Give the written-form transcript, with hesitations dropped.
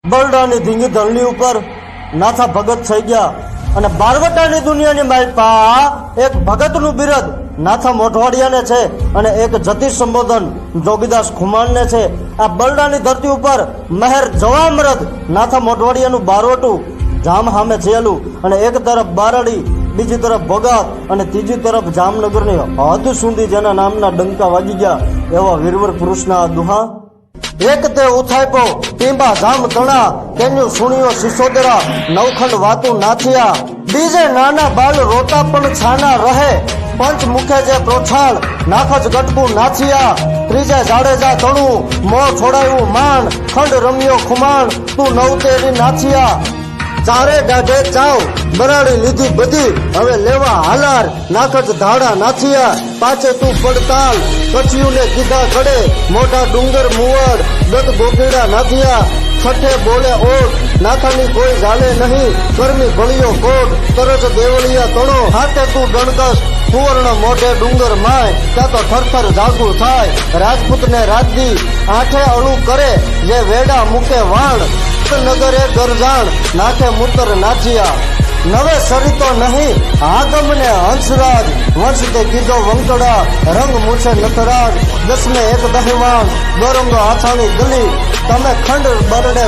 બરડાની ધીંગી ધરણી ઉપર નાથા ભગત થઈ ગયા અને બારવટાની દુનિયાની માલપા એક ભગતનું બિરદ નાથા મોઢવાડિયાને છે અને એક જતી સંબોધન જોગીદાસ ખુમાણને છે। આ બરડાની ધરતી ઉપર મહેર જવામરદ નાથા મોઢવાડિયાનું બારવટું જામ સામે છેલું અને એક તરફ બારડી, બીજી તરફ ભોગાત અને ત્રીજી તરફ જામનગરની હદ સુધી જેના નામના ડંકા વાગી ગયા એવા વીરવર પુરુષના દુહા। એક તે ઉથાઈપો ટીંબા જામ તણા તેનું સુણિયો સિસોદરા નવખંડ વાતું નાથિયા। બીજે નાના બાલ રોતા પણ છાના રહે પંચ મુખે જે પ્રોછાળ નાખજ ગટકું નાથિયા। ત્રીજે જાડેજા તણું મોં છોડાયું માન ખંડ રમ્યો ખુમાણ તું નવતેરી નાથિયા। ચારે દાઢે ચાવ બરાડી લીધી બધી હવે લેવા હાલાર નાખજ ધાડા નાથિયા। પાછે તું પડતાલ કચ્યુને કીધા કડે મોટા ડુંગર મુવડ દત ગોગીડા નાથિયા। છઠે બોલે ઓટ નાથાની કોઈ ઝાલે નહીં કર્મી ભળિયો કોટ તરત દેવળિયા તણો હાથે તું ડણકસ સુવર્ણ મોઢે ડુંગર માય ત્યાં તો થરથર જાગુ થાય। રાજપૂતને રાજદી આઠે અળું કરે જે વેડા મૂકે વાણ નગરે ગરજાણ નાખે મૂતર નાથિયા। નવે સરિતો નહીં આગમને હંસરાજ વંશ તે કીધો વંકડા રંગ મૂછે નટરાજ 10 ને 1 દહેવાન દોરંગો હાથાની ગલી તમે ખંડ બરડે